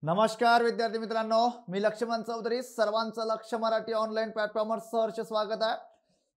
नमस्कार विद्यार्थी मित्रांनो, मी लक्ष्मण चौधरी. सर्वांचं लक्ष मराठी ऑनलाईन प्लॅटफॉर्मवर सहर्ष स्वागत आहे.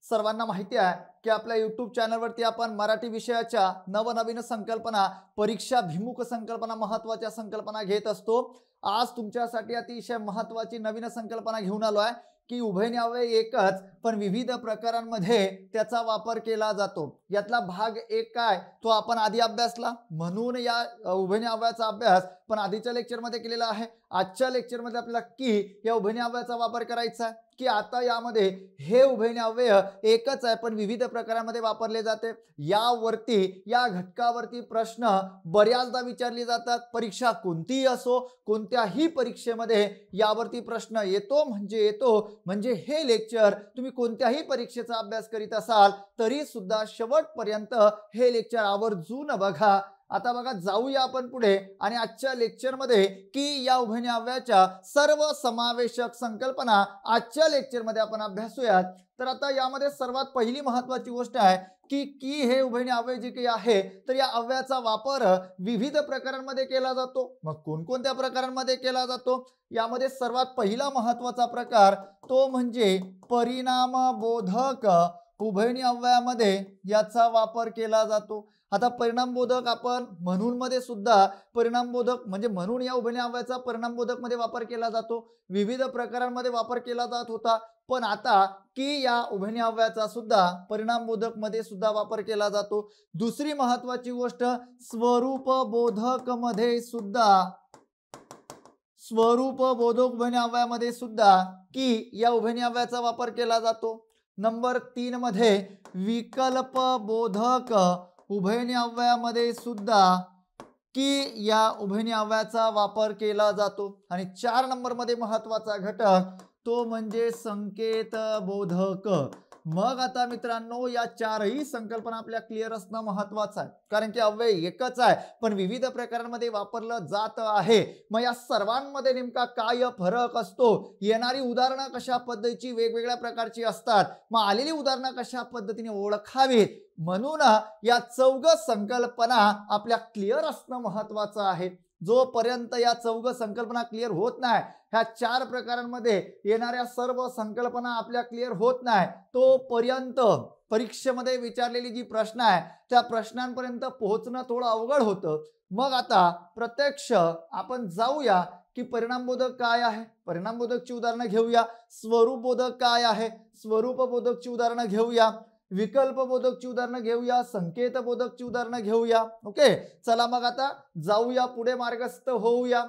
सर्वांना माहिती आहे की आपल्या YouTube चॅनलवरती आपण मराठी विषयाच्या नवनवीन संकल्पना, परीक्षाभिमुख संकल्पना, महत्त्वाच्या संकल्पना घेत असतो. आज तुमच्यासाठी अतिशय महत्त्वाची नवीन संकल्पना घेऊन आलो आहे की उभयनिव्वय एकच पण विविध प्रकारांमध्ये त्याचा वापर केला जातो. यातला भाग एक काय तो आपण आधी अभ्यासला, म्हणून या उभयनिव्वयाचा अभ्यास पण आधीच्या लेक्चरमध्ये केलेला आहे. आजच्या लेक्चरमध्ये आपल्याला की या उभयनिव्वयाचा वापर करायचा आहे की आता यामध्ये हे उभयनिव्वय एकच आहे पण विविध प्रकारांमध्ये वापरले जाते. यावरती या घटकावरती प्रश्न बऱ्याचदा विचारले जातात. परीक्षा कोणतीही असो, कोणत्याही परीक्षेमध्ये यावरती प्रश्न येतो म्हणजे हे लेक्चर तुम्ही कोणत्याही परीक्षेचा अभ्यास करीत असाल तरी सुद्धा शेवटपर्यंत हे लेक्चर आवर्जून बघा. आता बघा, जाऊया आपण पुढे आणि आजच्या लेक्चरमध्ये की या उभयनिव्वयाच्या सर्व समावेशक संकल्पना आजच्या लेक्चरमध्ये आपण अभ्यासूयात. तर आता यामध्ये सर्वात पहिली महत्त्वाची गोष्ट आहे की हे उभयनिव्वय जे काही आहे तर या अव्ययाचा वापर विविध प्रकारांमध्ये केला जातो. मग कोणकोणत्या प्रकारांमध्ये केला जातो? यामध्ये सर्वात पहिला महत्त्वाचा प्रकार तो म्हणजे परिणामबोधक उभयनिव्वयामध्ये याचा वापर केला जातो. आता परिणामबोधक आपण म्हणून मध्ये सुद्धा परिणामबोधक म्हणजे म्हणून या उभयनिव्वयाचा परिणामबोधक मध्ये वापर केला जातो. विविध प्रकारांमध्ये वापर केला जात होता, पण आता की या उभयनिव्वयाचा सुद्धा परिणामबोधक मध्ये सुद्धा वापर केला जातो. दुसरी महत्त्वाची गोष्ट स्वरूपबोधक मध्ये सुद्धा स्वरूपबोधक उभयनिव्वयामध्ये सुद्धा की या उभयनिव्वयाचा वापर केला जातो. नंबर 3 मध्ये विकल्पबोधक उभयनिव्वयामध्ये सुद्धा की या उभयनिव्वयाचा वापर केला जातो. आणि 4 नंबर मध्ये महत्त्वाचा घटक तो म्हणजे संकेतबोधक. मग आता मित्रांनो, या चारही संकल्पना आपल्या क्लिअर असणं महत्त्वाचं आहे, कारण की अव्यय एकच आहे पण विविध प्रकारांमध्ये वापरलं जात आहे. मग या सर्वांमध्ये नेमका काय फरक असतो, येणारी उदाहरणं कशा पद्धतीची वेगवेगळ्या प्रकारची असतात, मग आलेली उदाहरणं कशा पद्धतीने ओळखावीत, म्हणून या चौघ संकल्पना आपल्या क्लिअर असणं महत्त्वाचं आहे. जोपर्यंत या चौघ संकल्पना क्लिअर होत नाही, ह्या 4 प्रकारांमध्ये येणाऱ्या सर्व संकल्पना आपल्या क्लिअर होत नाही, तोपर्यंत परीक्षेमध्ये विचारलेली जी प्रश्न आहे त्या प्रश्नांपर्यंत पोहोचणं थोडं अवघड होतं. मग आता प्रत्यक्ष आपण जाऊया की परिणामबोधक काय आहे, परिणामबोधकची उदाहरणं घेऊया. स्वरूपबोधक काय आहे, स्वरूपबोधकची उदाहरणं घेऊया. विकल्पबोधकची उदाहरणं घेऊया. संकेतबोधकची उदाहरणं घेऊया. ओके, चला मग आता जाऊया पुढे, मार्गस्थ होऊया.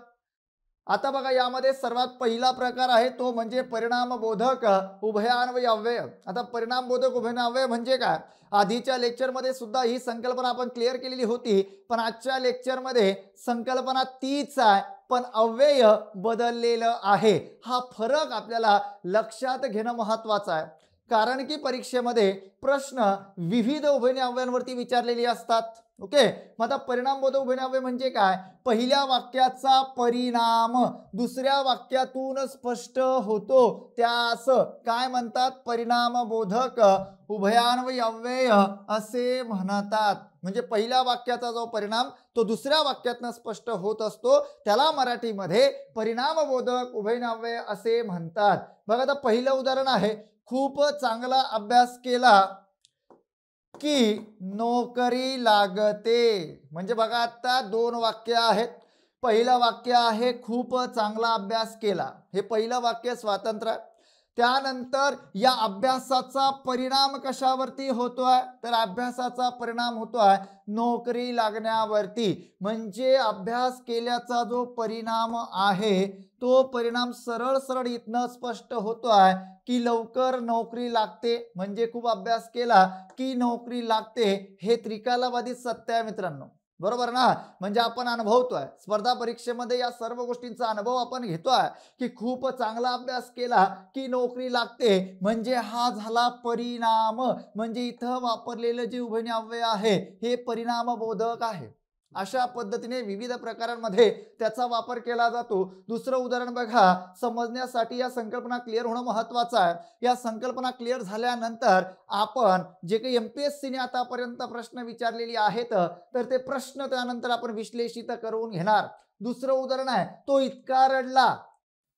आता बघा, यामध्ये सर्वात पहिला प्रकार आहे तो म्हणजे परिणामबोधक उभयान्वयी अव्यय. आता परिणामबोधक उभयान्वयी म्हणजे काय, आधीच्या लेक्चरमध्ये सुद्धा ही संकल्पना आपण क्लिअर केलेली होती, पण आजच्या लेक्चरमध्ये संकल्पना तीच आहे पण अव्यय बदललेलं आहे. हा फरक आपल्याला लक्षात घेणं महत्त्वाचं आहे, कारण की परीक्षेमध्ये प्रश्न विविध उभयनिव्वयांवरती विचारलेली असतात. ओके, मग आता परिणामबोधक उभयनिव्वय म्हणजे काय, पहिल्या वाक्याचा परिणाम दुसऱ्या वाक्यातून स्पष्ट होतो त्यास काय म्हणतात, परिणामबोधक उभयान्वयी अव्यय असे म्हणतात. म्हणजे पहिल्या वाक्याचा जो परिणाम तो दुसऱ्या वाक्यातून स्पष्ट होत असतो त्याला मराठीमध्ये परिणामबोधक उभयनिव्वय असे म्हणतात. बघा, आता पहिलं उदाहरण आहे, खूप चांगला अभ्यास केला की नोकरी लागते. म्हणजे बघा, आता 2 वाक्य आहेत. पहिलं वाक्य आहे खूप चांगला अभ्यास केला, हे पहिलं वाक्य स्वतंत्र आहे. त्यानंतर या अभ्यासाचा परिणाम कशावरती होतोय, तर अभ्यासाचा परिणाम होतोय नोकरी लागण्यावरती. म्हणजे अभ्यास केल्याचा जो परिणाम आहे तो परिणाम सरळ सरळ इथनं स्पष्ट होतोय की लवकर नोकरी लागते. म्हणजे खूप अभ्यास केला की नोकरी लागते, हे त्रिकालवादी सत्य आहे मित्रांनो, बरोबर ना. म्हणजे आपण अनुभवतोय स्पर्धा परीक्षेमध्ये या सर्व गोष्टींचा अनुभव आपण घेतोय की खूप चांगला अभ्यास केला की नोकरी लागते, म्हणजे हा झाला परिणाम. म्हणजे इथं वापरलेलं जे उभयनिव्वय आहे हे परिणामबोधक आहे. अशा पद्धतीने विविध प्रकारांमध्ये त्याचा वापर केला जातो. दुसरं उदाहरण बघा, समजण्यासाठी या संकल्पना क्लिअर होणं महत्त्वाचं आहे. या संकल्पना क्लिअर झाल्यानंतर आपण जे काही MPSC ने आतापर्यंत प्रश्न विचारलेले आहेत तर ते प्रश्न त्यानंतर आपण विश्लेषित करून घेणार. दुसरं उदाहरण आहे, तो इतका रडला.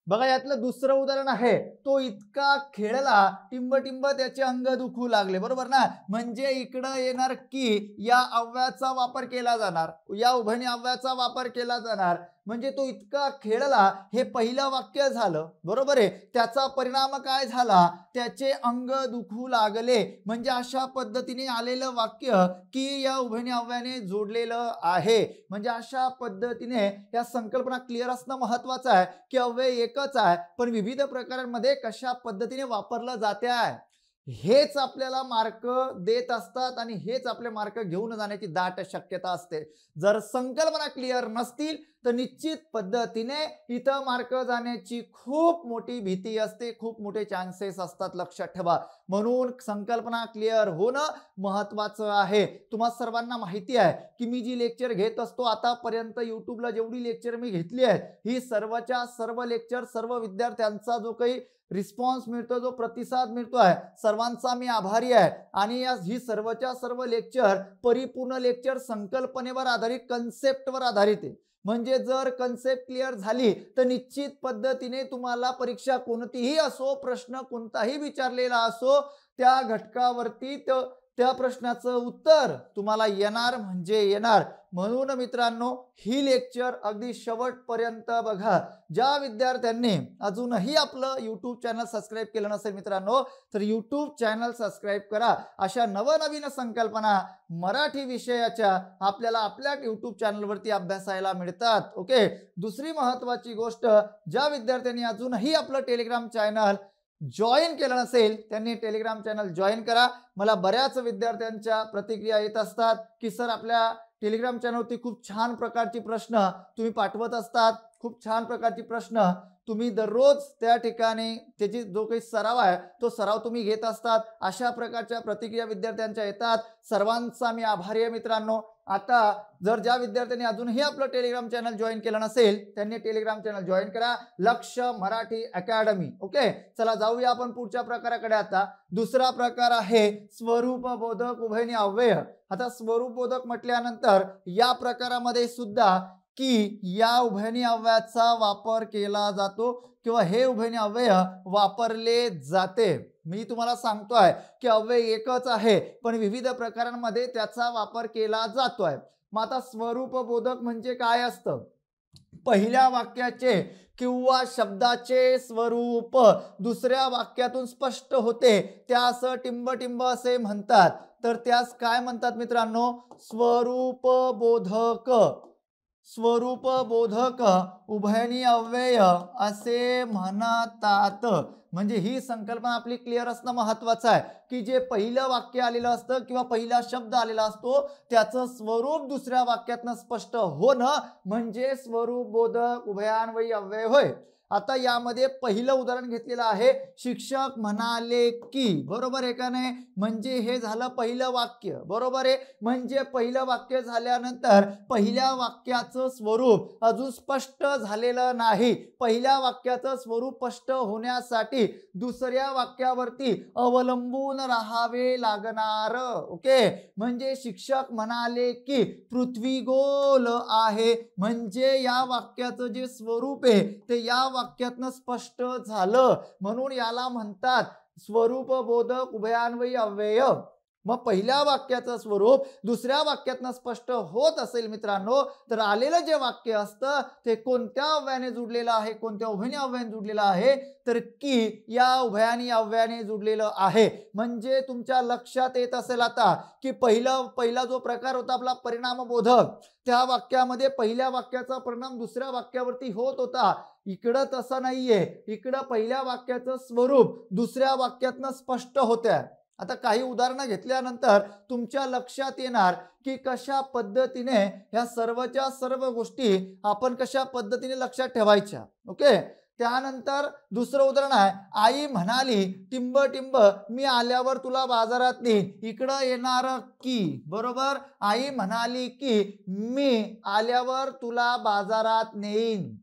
बघा यातलं दुसरं उदाहरण आहे, तो इतका खेळला टिंब टिंब त्याचे अंग दुखू लागले. बरोबर ना. म्हणजे इकडं येणार की या अव्ययाचा वापर केला जाणार, या उभयनिय अव्ययाचा वापर केला जाणार. म्हणजे तो इतका खेळला हे पहिलं वाक्य झालं. बरोबर आहे. त्याचा परिणाम काय झाला, त्याचे अंग दुखू लागले. म्हणजे अशा पद्धतीने आलेलं वाक्य की या उभयनिय अव्ययाने जोडलेलं आहे. म्हणजे अशा पद्धतीने या संकल्पना क्लिअर असणं महत्वाचं आहे की अव्यय एकच आहे पण विविध प्रकारांमध्ये कशा पद्धतीने वापरलं जाते आहे, हेच आपल्याला मार्क देत असतात आणि हेच आपले मार्क घेऊन जाण्याची दाट शक्यता असते. जर संकल्पना क्लिअर नसतील तर निश्चित पद्धतीने इथं मार्क जाण्याची खूप मोठी भीती असते, खूप मोठे चान्सेस असतात, लक्षात ठेवा. म्हणून संकल्पना क्लिअर होणं महत्वाचं आहे. तुम्हा सर्वांना माहिती आहे की मी जी लेक्चर घेत असतो आतापर्यंत युट्यूबला जेवढी लेक्चर मी घेतली आहेत, ही सर्वच्या सर्व लेक्चर, सर्व विद्यार्थ्यांचा जो काही रिस्पॉन्स मिळतो, जो प्रतिसाद मिळतोय, सर्वांचा मी आभारी आहे. आणि ही सर्वच्या सर्व लेक्चर परिपूर्ण लेक्चर संकल्पनेवर आधारित, कन्सेप्टवर आधारित आहे. म्हणजे जर कन्सेप्ट क्लिअर झाली तर निश्चित पद्धतीने तुम्हाला परीक्षा कोणतीही असो, प्रश्न कोणताही विचारलेला असो, त्या घटकावरती त्या प्रश्नाचं उत्तर तुम्हाला येणार म्हणजे येणार. म्हणून मित्रांनो ही लेक्चर अगदी शेवटपर्यंत बघा. ज्या विद्यार्थ्यांनी अजूनही आपलं यूट्यूब चॅनल सबस्क्राईब केलं नसेल मित्रांनो, तर यूट्यूब चॅनल सबस्क्राईब करा. अशा नवनवीन संकल्पना मराठी विषयाच्या आपल्याला आपल्या यूट्यूब चॅनलवरती अभ्यासायला मिळतात. ओके. दुसरी महत्वाची गोष्ट, ज्या विद्यार्थ्यांनी अजूनही आपलं टेलिग्राम चॅनल जॉईन केलं नसेल त्यांनी टेलिग्राम चॅनल जॉईन करा. मला बऱ्याच विद्यार्थ्यांच्या प्रतिक्रिया येत असतात की सर आपल्या टेलिग्राम चॅनलवरती खूप छान प्रकारची प्रश्न तुम्ही पाठवत असतात, खूप छान प्रकारची प्रश्न तुम्ही दररोज त्या ठिकाणी त्याची जो काही सराव आहे तो सराव तुम्ही घेत असतात. अशा प्रकारच्या प्रतिक्रिया विद्यार्थ्यांच्या येतात. सर्वांचा मी आभारी आहे मित्रांनो. आता जर ज्या विद्यार्थ्यांनी अजूनही आपलं टेलिग्राम चॅनल जॉईन केलं नसेल त्यांनी टेलिग्राम चॅनल जॉईन करा, लक्ष मराठी अकॅडमी. ओके. चला जाऊया आपण पुढच्या प्रकाराकडे. आता दुसरा प्रकार आहे स्वरूपबोधक उभयनिय अव्यय. आता स्वरूपबोधक म्हटल्यानंतर या प्रकारामध्ये सुद्धा की या उभयनिय अव्ययाचा वापर केला जातो किंवा हे उभयनिय अव्यय वापरले जाते. मी तुम्हाला सांगतोय की अव्यय एकच आहे पण विविध प्रकारांमध्ये त्याचा वापर केला जातोय. मग आता स्वरूपबोधक म्हणजे काय असतं, पहिल्या वाक्याचे किंवा शब्दाचे स्वरूप दुसऱ्या वाक्यातून स्पष्ट होते त्यास टिंब असे म्हणतात. तर त्यास काय म्हणतात मित्रांनो, स्वरूपबोधक. स्वरूपबोधक उभयनिय अव्यय असे म्हणतात. म्हणजे ही संकल्पना आपली क्लिअर असणं महत्वाचं आहे की जे पहिलं वाक्य आलेलं असतं किंवा पहिला शब्द आलेला असतो त्याचं स्वरूप दुसऱ्या वाक्यातनं स्पष्ट होणं म्हणजे स्वरूपबोधक उभयान्वयी अव्यय होय. आता यामध्ये पहिलं उदाहरण घेतलेलं आहे, शिक्षक म्हणाले की. बरोबर आहे का नाही. म्हणजे हे झालं पहिलं वाक्य. बरोबर आहे. म्हणजे पहिलं वाक्य झाल्यानंतर पहिल्या वाक्याचं स्वरूप अजून स्पष्ट झालेलं नाही. पहिल्या वाक्याचं स्वरूप स्पष्ट होण्यासाठी दुसऱ्या वाक्यावरती अवलंबून राहावे लागणार. ओके. म्हणजे शिक्षक म्हणाले की पृथ्वी गोल आहे. म्हणजे या वाक्याचं जे स्वरूप आहे ते या वाक्यातनं स्पष्ट झालं म्हणून याला म्हणतात स्वरूपबोधक उभयान्वयी अव्यय. मग पहिल्या वाक्याचं स्वरूप दुसऱ्या वाक्यातनं स्पष्ट होत असेल मित्रांनो तर आलेलं जे वाक्य असतं ते कोणत्या अव्ययाने जुडलेलं आहे, कोणत्या उभयनिय अव्ययाने जुडलेलं आहे, तर की या उभयनिय अव्ययाने जुडलेलं आहे. म्हणजे तुमच्या लक्षात येत असेल आता की पहिला जो प्रकार होता आपला परिणामबोधक, त्या वाक्यामध्ये पहिल्या वाक्याचा परिणाम दुसऱ्या वाक्यावरती होत होता. इकडं तसं नाहीये. इकडं पहिल्या वाक्याचं स्वरूप दुसऱ्या वाक्यातनं स्पष्ट होतंय. आता काही उदाहरणं घेतल्यानंतर तुमच्या लक्षात येणार की कशा पद्धतीने या सर्वच्या सर्व गोष्टी आपण कशा पद्धतीने लक्षात ठेवायच्या. ओके. त्यानंतर दुसरं उदाहरण आहे, आई म्हणाली टिंब मी आल्यावर तुला बाजारात नेईन. इकडं येणार की. बरोबर. आई म्हणाली की मी आल्यावर तुला बाजारात नेईन.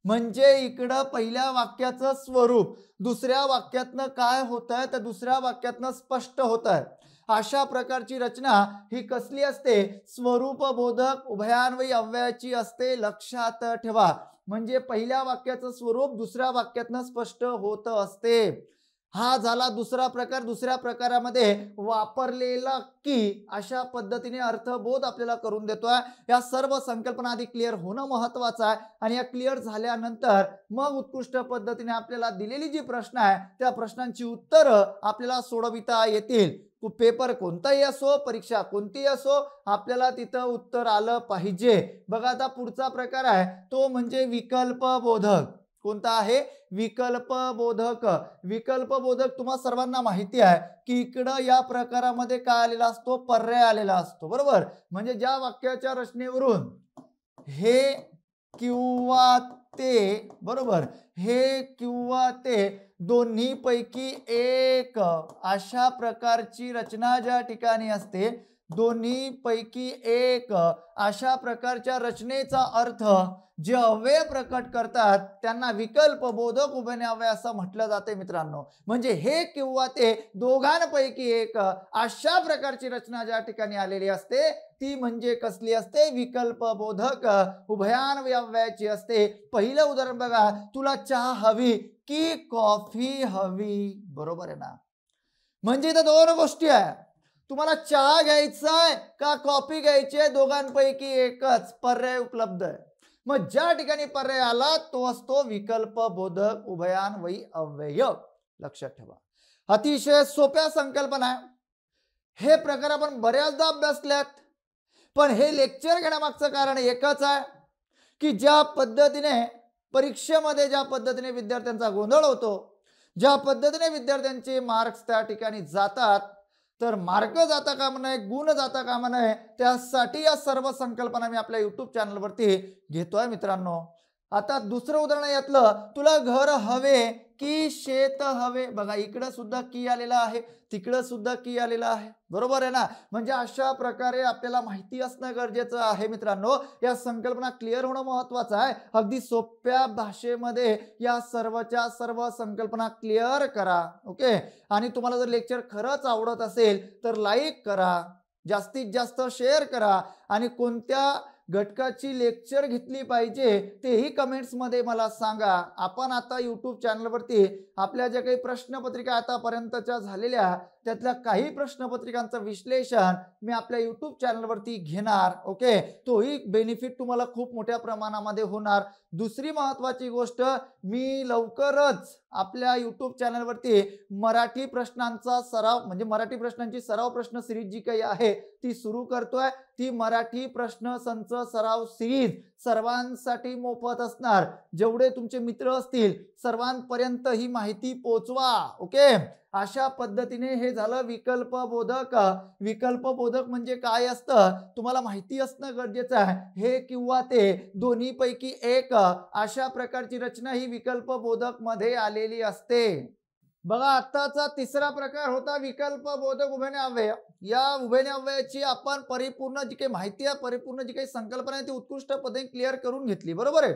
म्हणजे इकडं पहिल्या वाक्याचं स्वरूप दुसऱ्या वाक्यातनं काय होतंय तर दुसऱ्या वाक्यातनं स्पष्ट होतंय. अशा प्रकारची रचना ही कसली असते? स्वरूपबोधक उभयान्वयी अव्ययाची असते, लक्षात ठेवा. म्हणजे पहिल्या वाक्याचं स्वरूप दुसऱ्या वाक्यातनं स्पष्ट होत असते. हा झाला दुसरा प्रकार. दुसऱ्या प्रकारामध्ये वापरलेला की अशा पद्धतीने अर्थबोध आपल्याला करून देतोय. या सर्व संकल्पना आधी क्लिअर होणं महत्वाचं आहे आणि या क्लिअर झाल्यानंतर मग उत्कृष्ट पद्धतीने आपल्याला दिलेली जी प्रश्न आहे त्या प्रश्नांची उत्तरं आपल्याला सोडविता येतील. पेपर कोणताही असो, परीक्षा कोणतीही असो, आपल्याला तिथं उत्तर आलं पाहिजे. बघा आता पुढचा प्रकार आहे तो म्हणजे विकल्प बोधक. कोणता आहे? विकल्प बोधक. विकल्प बोधक तुम्हा सर्वांना माहिती आहे की इकडं या प्रकारामध्ये काय आलेला असतो? पर्याय आलेला असतो, बरोबर. म्हणजे ज्या वाक्याच्या रचनेवरून हे किंवा ते, बरोबर, हे किंवा ते दोन्ही पैकी एक अशा प्रकारची रचना ज्या ठिकाणी असते, दोन्ही पैकी एक अशा प्रकारच्या रचनेचा अर्थ जे अव्यय प्रकट करतात त्यांना विकल्प बोधक उभयनिय अव्यय असं म्हटलं जाते मित्रांनो. म्हणजे हे किंवा ते दोघांपैकी एक अशा प्रकारची रचना ज्या ठिकाणी आलेली असते ती म्हणजे कसली असते? विकल्प बोधक उभयान्वयी अव्ययाची असते. पहिलं उदाहरण बघा, तुला चहा हवी की कॉफी हवी? बरोबर आहे ना. म्हणजे इथं दोन गोष्टी आहे, तुम्हाला चहा घ्यायचा आहे का कॉफी घ्यायची आहे, दोघांपैकी एकच पर्याय उपलब्ध आहे. मग ज्या ठिकाणी पर्याय आला तो असतो विकल्प बोधक उभयान्वयी अव्यय. लक्षात ठेवा. अतिशय सोप्या संकल्पना आहे. हे प्रकार आपण बऱ्याचदा अभ्यासल्यात, पण हे लेक्चर घेण्यामागचं कारण एकच आहे की ज्या पद्धतीने परीक्षेमध्ये ज्या पद्धतीने विद्यार्थ्यांचा गोंधळ होतो, ज्या पद्धतीने विद्यार्थ्यांचे मार्क्स त्या ठिकाणी जातात, तर मार्क जाता कामा नये, गुण जाता कामा नये, त्यासाठी या सर्व संकल्पना मी आपल्या YouTube चॅनलवरती घेतोय मित्रांनो. आता दुसरं उदाहरण यातलं, तुला घर हवे की शेत हवे? बघा इकडं सुद्धा की आलेला आहे, तिकडं सुद्धा की आलेला आहे, बरोबर आहे ना. म्हणजे अशा प्रकारे आपल्याला माहिती असणं गरजेचं आहे मित्रांनो. या संकल्पना क्लिअर होणं महत्वाचं आहे. अगदी सोप्या भाषेमध्ये या सर्वच्या सर्व संकल्पना क्लिअर करा. ओके. आणि तुम्हाला जर लेक्चर खरंच आवडत असेल तर लाईक करा, जास्तीत जास्त शेअर करा आणि कोणत्या घटकाची लेक्चर घेतली पाहिजे तेही कमेंट्स मध्ये मला सांगा. आपण आता YouTube चॅनलवरती आपल्या ज्या काही प्रश्नपत्रिका आतापर्यंतच्या झालेल्या त्यातल्या काही प्रश्नपत्रिकांचं विश्लेषण मी आपल्या YouTube चॅनलवरती घेणार. ओके. तोही बेनिफिट तुम्हाला खूप मोठ्या प्रमाणामध्ये होणार. दुसरी महत्वाची गोष्ट, मी लवकरच आपल्या YouTube चॅनलवरती मराठी प्रश्नांचा सराव म्हणजे मराठी प्रश्नांची सराव प्रश्न सिरीज जी काही आहे ती सुरू करतोय. ती मराठी प्रश्न संच सराव सिरीज सर्वांसाठी मोफत असणार. जेवढे तुमचे मित्र असतील सर्वांपर्यंत ही माहिती पोहोचवा. ओके. अशा पद्धतीने हे झालं विकल्प बोधक. विकल्प बोधक म्हणजे काय असतं तुम्हाला माहिती असणं गरजेचं आहे. हे किंवा ते दोन्ही पैकी एक अशा प्रकारची रचना ही विकल्प बोधक मध्ये आलेली असते. बघा आताचा तिसरा प्रकार होता विकल्प बोधक उभयनिय अव्यय. या उभयनिय अव्ययाची आपण परिपूर्ण जी काही माहिती आहे, परिपूर्ण जी काही संकल्पना आहे ती उत्कृष्ट पद्धतीने क्लिअर करून घेतली, बरोबर आहे.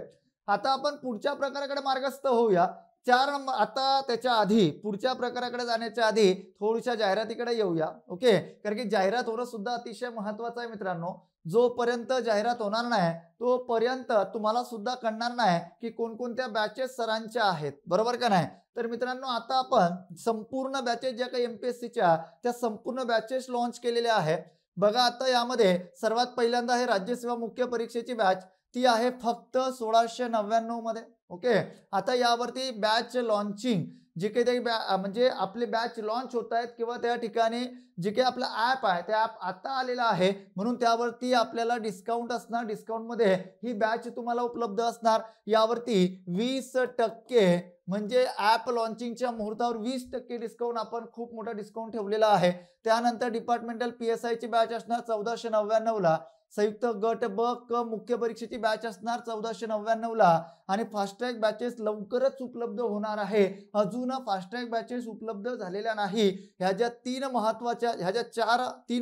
आता आपण पुढच्या प्रकाराकडे मार्गस्थ होऊया. 4 नंबर. आता त्याच्या आधी पुढच्या प्रकाराकडे जाण्याच्या आधी थोड्याशा जाहिरातीकडे येऊया. ओके. कारण की जाहिरात होणं सुद्धा अतिशय महत्वाचं आहे मित्रांनो. जोपर्यंत जाहिरात होणार नाही तोपर्यंत तुम्हाला सुद्धा कळणार नाही की कोणकोणत्या बॅचेस सरांच्या आहेत, बरोबर का नाही. तर मित्रांनो आता आपण संपूर्ण बॅचेस ज्या काही MPSCच्या त्या संपूर्ण बॅचेस लॉन्च केलेल्या आहेत. बघा आता यामध्ये सर्वात पहिल्यांदा आहे राज्यसेवा मुख्य परीक्षेची बॅच. ती आहे फक्त 1699 मध्ये. ओके. आता यावरती बॅच लॉन्चिंग जे काही ते म्हणजे आपले बॅच लॉन्च होत आहेत किंवा त्या ठिकाणी जे काही आपला ॲप आहे ते ॲप आता आलेला आहे म्हणून त्यावरती आपल्याला डिस्काउंट असणार. डिस्काउंटमध्ये ही बॅच तुम्हाला उपलब्ध असणार. यावरती 20% म्हणजे ॲप लॉन्चिंगच्या मुहूर्तावर 20% डिस्काउंट आपण खूप मोठा डिस्काउंट ठेवलेला आहे. त्यानंतर डिपार्टमेंटल PSI ची बॅच असणार 1499 ला. संयुक्त गट ब क मुख्य परीक्षेची बॅच असणार 1499 ला आणि फास्ट ट्रॅक बॅचेस लवकरच उपलब्ध होणार आहे. अजून फास्ट ट्रॅक बॅचेस उपलब्ध झालेल्या नाही. ह्या ज्या तीन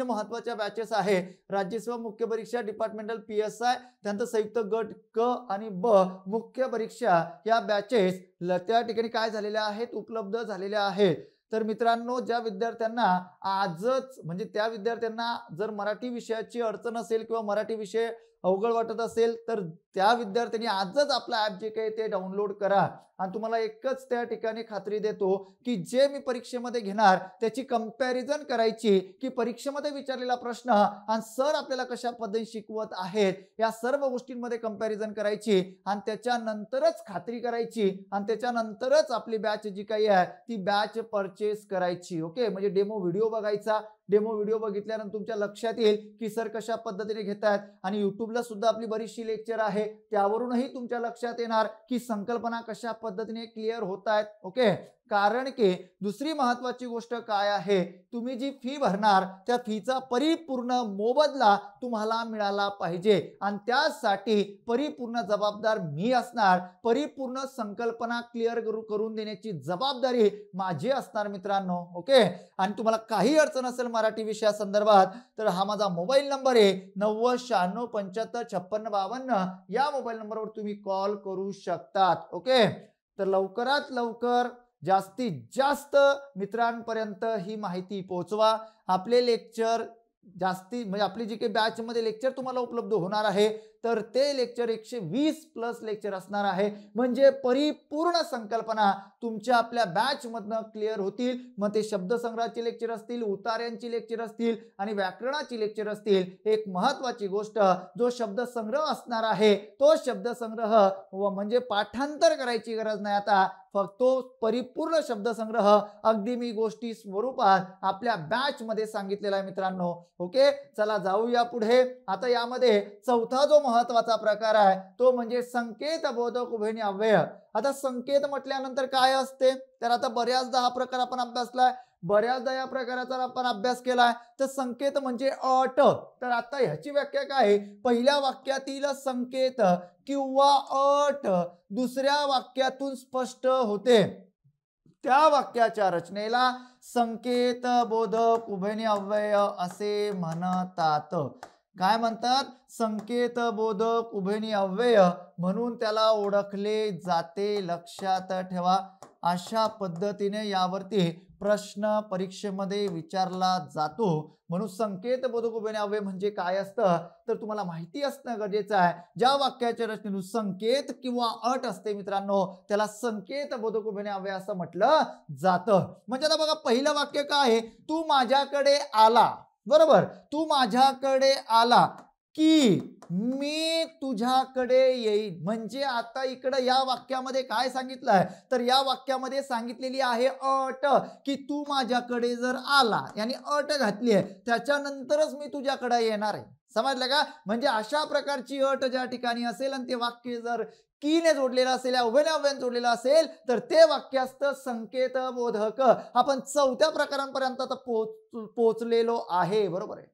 महत्वाच्या बॅचेस आहे राज्यसेवा मुख्य परीक्षा, डिपार्टमेंटल PSI, त्यानंतर संयुक्त गट क आणि ब मुख्य परीक्षा या बॅचेस त्या ठिकाणी काय झालेल्या आहेत उपलब्ध झालेल्या आहेत. तर मित्रांनो, ज्या विद्यार्थ्यांना आजच म्हणजे त्या विद्यार्थ्यांना जर मराठी विषयाची अडचण असेल किंवा मराठी विषय अवघड वाटत असेल तर त्या विद्यार्थ्यांनी आजच आपला ऍप जे काही ते डाउनलोड करा आणि तुम्हाला एकच त्या ठिकाणी खात्री देतो की जे मी परीक्षेमध्ये घेणार त्याची कंपॅरिझन करायची की परीक्षेमध्ये विचारलेला प्रश्न आणि सर आपल्याला कशा पद्धतीने शिकवत आहेत या सर्व गोष्टींमध्ये कंपॅरिझन करायची आणि त्याच्यानंतरच खात्री करायची आणि त्याच्यानंतरच आपली बॅच जी काही आहे ती बॅच परचेस करायची. ओके, म्हणजे डेमो व्हिडिओ बघायचा. डेमो व्हिडिओ बघितल्यानंतर तुमच्या लक्षात येईल की सर कशा पद्धतीने घेतात आणि युट्यूबला सुद्धा आपली बरीचशी लेक्चर आहे त्यावरूनही तुमच्या लक्षात येणार की संकल्पना कशा पद्धतीने क्लिअर होत आहेत. ओके, कारण की दुसरी महत्वाची गोष्ट काय आहे, तुम्ही जी फी भरणार त्या फीचा परिपूर्ण मोबदला तुम्हाला मिळाला पाहिजे आणि त्यासाठी परिपूर्ण जबाबदार मी असणार. परिपूर्ण संकल्पना क्लिअर करून देण्याची जबाबदारी माझी असणार मित्रांनो. ओके, आणि तुम्हाला काही अडचण असेल मराठी विषयासंदर्भात तर हा माझा मोबाईल नंबर आहे 9096755652 या मोबाईल नंबरवर तुम्ही कॉल करू शकतात. ओके, तर लवकरात लवकर जास्तीत जास्त मित्रांपर्यंत ही माहिती पोहोचवा. आपले लेक्चर जास्ती म्हणजे आपली जी काही बॅच मध्ये लेक्चर तुम्हाला उपलब्ध होणार आहे तर ते लेक्चर 120+ लेक्चर असणार आहे. म्हणजे परिपूर्ण संकल्पना तुमच्या आपल्या बॅच मधनं क्लिअर होतील. मग ते शब्दसंग्रहाचे लेक्चर असतील, उतार्यांची लेक्चर असतील आणि व्याकरणाची लेक्चर असतील. एक महत्वाची गोष्ट, जो शब्दसंग्रह असणार आहे तो शब्दसंग्रह म्हणजे पाठांतर करायची गरज नाही. आता फक्त तो परिपूर्ण शब्दसंग्रह अगदी मी गोष्टी स्वरूपात आपल्या बॅच मध्ये सांगितलेला आहे मित्रांनो. ओके, चला जाऊया पुढे. आता यामध्ये चौथा जो महत्वाचा प्रकार आहे तो म्हणजे संकेत बोधक उभयनिष्ठ अव्यय. आता संकेत म्हटल्यानंतर काय असते तर आता बऱ्याचदा हा प्रकार आपण अभ्यासलाय, बऱ्याचदा या प्रकाराचा आपण अभ्यास केलाय. तर संकेत म्हणजे अट. तर आता ह्याची व्याख्या काय आहे, पहिल्या वाक्यातील संकेत किंवा अट दुसऱ्या वाक्यातून स्पष्ट होते त्या वाक्याच्या रचनेला संकेत बोधक उभयनिष्ठ अव्यय असे म्हणतात. काय म्हणतात, संकेत बोधक उभयनिष्ठ अव्यय म्हणून त्याला ओळखले जाते. लक्षात ठेवा, अशा पद्धतीने यावरती प्रश्न परीक्षेमध्ये विचारला जातो. म्हणून संकेत बोधक उभयनिष्ठ अव्यय म्हणजे काय असतं तर तुम्हाला माहिती असणं गरजेचं आहे. ज्या वाक्याच्या रचनेतून संकेत किंवा अट असते मित्रांनो त्याला संकेत बोधक उभयनिष्ठ अव्यय असं म्हटलं जातं. म्हणजे आता बघा, पहिलं वाक्य काय आहे, तू माझ्याकडे आला. बरोबर, तू माझ्याकडे आला की मी तुझ्याकडे येईन. म्हणजे आता इकडे या वाक्यामध्ये काय सांगितलंय तर या वाक्यामध्ये सांगितलेली आहे अट की तू माझ्याकडे जर आला यानी अट घातली आहे, त्याच्यानंतरच मी तुझ्याकडे येणार आहे. समजलं का? म्हणजे अशा प्रकारची अट ज्या ठिकाणी असेल आणि ते वाक्य जर कीने जोडलेलं असेल या उभयनिष्ठ अव्ययाने जोडलेलं असेल तर ते वाक्य असतं संकेत बोधक. आपण चौथ्या प्रकारांपर्यंत आता पोहोचलेलो आहे. बरोबर आहे.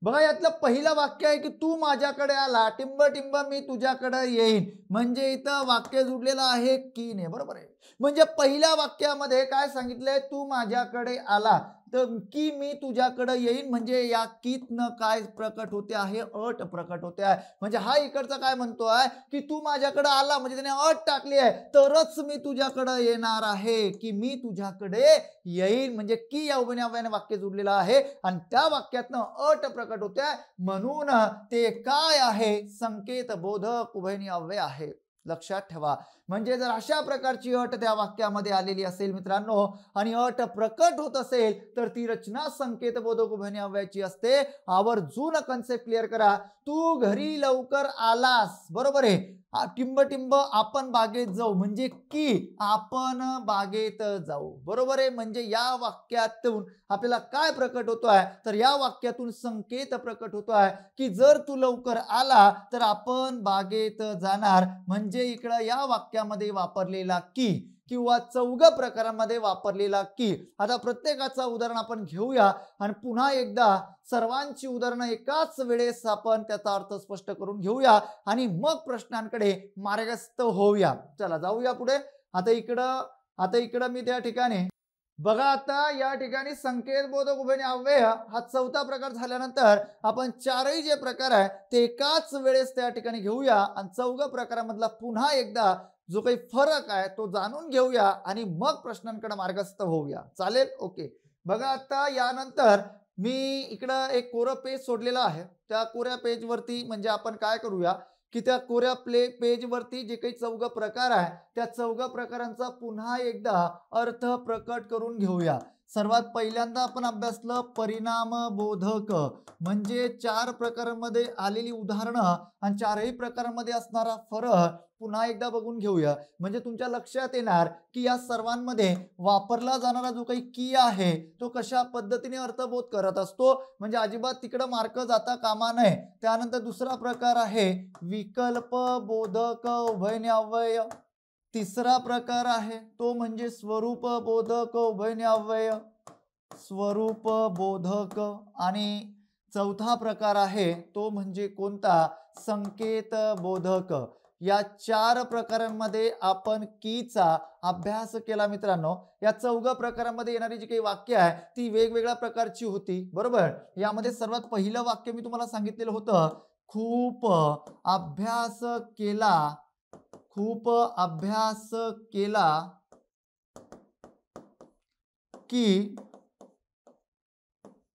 बघा, यातलं पहिलं वाक्य आहे की तू माझ्याकडे आला, टिंब टिंब मी तुझ्याकडे येईन. म्हणजे इथं वाक्य जुडलेलं आहे कीने. बरोबर आहे. म्हणजे पहिल्या वाक्यामध्ये काय सांगितलंय, तू माझ्याकडे आला तर की मी तुझ्याकडे येईन. म्हणजे या कीतनं काय प्रकट होते आहे, अट प्रकट होते आहे. म्हणजे हा इकडचा काय म्हणतोय की तू माझ्याकडे आला म्हणजे त्याने अट टाकली आहे तरच मी तुझ्याकडे येणार आहे, की मी तुझ्याकडे येईन. म्हणजे की या उभयनिष्ठ अव्ययाने वाक्य जुडलेलं आहे आणि त्या वाक्यातनं अट प्रकट होते आहे म्हणून ते काय आहे, संकेत बोधक उभयनिष्ठ अव्यय आहे. लक्षात ठेवा. म्हणजे जर अशा प्रकारची अट त्या वाक्यामध्ये आलेली असेल मित्रांनो आणि अट प्रकट होत असेल तर ती रचना संकेत बोधक उभयनिष्ठ अव्ययाची असते. आवर्जून कन्सेप्ट क्लिअर करा. तू घरी लवकर आलास. बरोबर आहे. टिंब टिंब आपण बागेत जाऊ म्हणजे की आपण बागेत जाऊ. बरोबर आहे. म्हणजे या वाक्यातून आपल्याला काय प्रकट होतोय तर या वाक्यातून संकेत प्रकट होतोय की जर तू लवकर आला तर आपण बागेत जाणार. म्हणजे इकडं या वाक्यामध्ये वापरलेला की किंवा चौघ प्रकारांमध्ये वापरलेला की. आता प्रत्येकाचं उदाहरण आपण घेऊया आणि पुन्हा एकदा सर्वांची उदाहरणं एकाच वेळेस आपण त्याचा अर्थ स्पष्ट करून घेऊया आणि मग प्रश्नांकडे मार्गस्थ होऊया. चला जाऊया पुढे. आता इकडं मी त्या ठिकाणी बघा, आता या ठिकाणी संकेत बोधक उभयनिष्ठ अव्यय हा चौथा प्रकार झाल्यानंतर आपण चारही जे प्रकार आहे ते एकाच वेळेस त्या ठिकाणी घेऊया आणि चौघ प्रकारामधला पुन्हा एकदा जो काही फरक आहे तो जाणून घेऊया आणि मग प्रश्नांकडे मार्गस्थ होऊया. चालेल? ओके. बघा आता यानंतर मी इकडं एक कोरं पेज सोडलेलं आहे. त्या कोऱ्या पेजवरती म्हणजे आपण काय करूया की त्या कोऱ्या पेजवरती जे काही चौघ प्रकार आहे त्या चौघ प्रकारांचा पुन्हा एकदा अर्थ प्रकट करून घेऊया. सर्वात पहिल्यांदा आपण अभ्यासलं परिणाम बोधक म्हणजे 4 प्रकारांमध्ये आलेली उदाहरणं आणि चारही प्रकारांमध्ये असणारा फरक पुन्हा एकदा बघून घेऊया. म्हणजे तुमच्या लक्षात येणार की या सर्वांमध्ये वापरला जाणारा जो काही की आहे तो कशा पद्धतीने अर्थबोध करत असतो. म्हणजे अजिबात तिकडे मार्क जाता कामा नये. त्यानंतर दुसरा प्रकार आहे विकल्प बोधक उभयन्याव्यय. तिसरा प्रकार आहे तो म्हणजे स्वरूप बोधक उभयन्याव्यय स्वरूप बोधक. आणि चौथा प्रकार आहे तो म्हणजे कोणता संकेत बोधक. या 4 प्रकारांमध्ये आपण कीचा अभ्यास केला मित्रांनो. या चौघ प्रकारांमध्ये येणारी जी काही वाक्य आहे ती वेगवेगळ्या प्रकारची होती बरोबर. यामध्ये सर्वात पहिलं वाक्य मी तुम्हाला सांगितलेलं होतं खूप अभ्यास केला की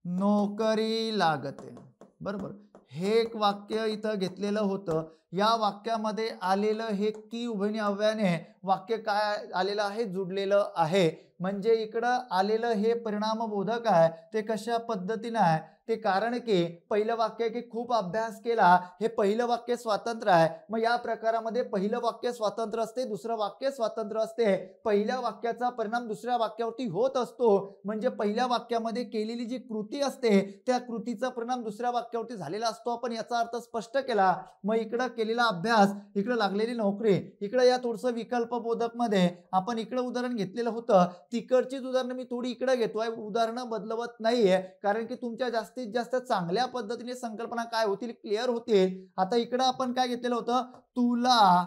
नोकरी लागते बरोबर. हे एक वाक्य इथं घेतलेलं होतं. या वाक्यामध्ये आलेलं हे की उभयन्याव्याने वाक्य काय आलेलं आहे जुडलेलं आहे. म्हणजे इकडं आलेलं हे परिणाम बोधक आहे ते कशा पद्धतीने आहे ते कारण की पहिलं वाक्य की खूप अभ्यास केला हे पहिलं वाक्य स्वतंत्र आहे. मग या प्रकारामध्ये पहिलं वाक्य स्वतंत्र असते दुसरं वाक्य स्वतंत्र असते. पहिल्या वाक्याचा परिणाम दुसऱ्या वाक्यावरती होत असतो. म्हणजे पहिल्या वाक्यामध्ये केलेली जी कृती असते त्या कृतीचा परिणाम दुसऱ्या वाक्यावरती झालेला असतो. आपण याचा अर्थ स्पष्ट केला. मग इकडं केलेला अभ्यास इकडे लागलेली नोकरी. इकडे या थोडस विकल्प बोधक मध्ये आपण इकडे उदाहरण घेतलेलं होतं. तिकडचीच उदाहरणं मी थोडी इकडे घेतोय. उदाहरणं बदलवत नाहीये कारण की तुमच्या जास्तीत जास्त चांगल्या पद्धतीने संकल्पना काय होतील क्लिअर होतील. आता इकडे आपण काय घेतलेलं होतं तुला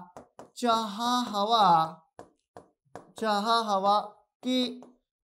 चहा हवा की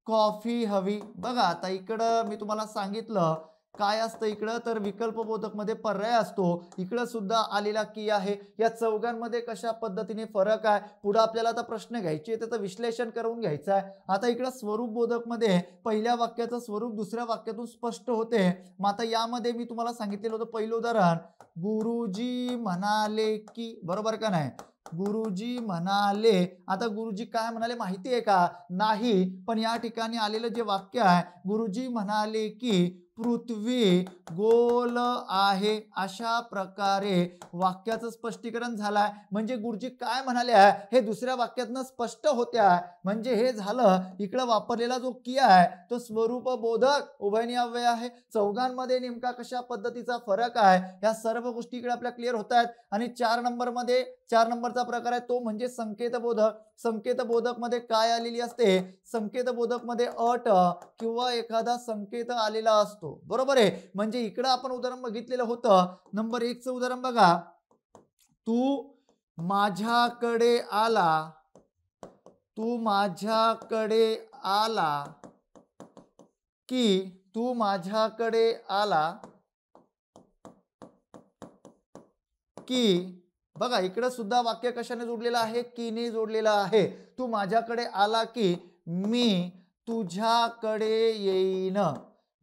कॉफी हवी. बघा आता इकडं मी तुम्हाला सांगितलं काय असतं इकडं तर विकल्प बोधक मध्ये पर्याय असतो. इकडं सुद्धा आलेला की आहे. या चौघांमध्ये कशा पद्धतीने फरक आहे पुढे आपल्याला आता प्रश्न घ्यायचे त्याचं विश्लेषण करून घ्यायचं आहे. आता इकडं स्वरूप बोधक मध्ये पहिल्या वाक्याचं स्वरूप दुसऱ्या वाक्यातून स्पष्ट होते. मग आता यामध्ये मी तुम्हाला सांगितलेलं होतं पहिलं उदाहरण गुरुजी म्हणाले की बरोबर का नाही. गुरुजी म्हणाले. आता गुरुजी काय म्हणाले माहिती आहे का नाही. पण या ठिकाणी आलेलं जे वाक्य आहे गुरुजी म्हणाले की पृथ्वी गोल आहे. अशा प्रकारे वाक्याचं स्पष्टीकरण झालंय. म्हणजे गुरुजी काय म्हणाले हे दुसऱ्या वाक्यातनं स्पष्ट होत्या. म्हणजे हे झालं इकडं वापरलेला जो की आहे तो स्वरूप बोधक उभयन्याव्यय आहे. चौघांमध्ये नेमका कशा पद्धतीचा फरक आहे या सर्व गोष्टी इकडे आपल्या क्लिअर होत आहेत. आणि 4 नंबरचा प्रकार आहे तो म्हणजे संकेत बोधक. संकेत बोधक मध्ये काय आलेली असते संकेत बोधक मध्ये अट किंवा एखादा संकेत आलेला असतो बरोबर आहे. म्हणजे इकडं आपण उदाहरण बघितलेलं होतं. नंबर 1 चं उदाहरण बघा तू माझ्याकडे आला की बघा इकडे सुद्धा वाक्य कशाने जोडलेलं आहे कीने जोडलेलं आहे. तू माझ्याकडे आला की मी तुझ्याकडे येईन.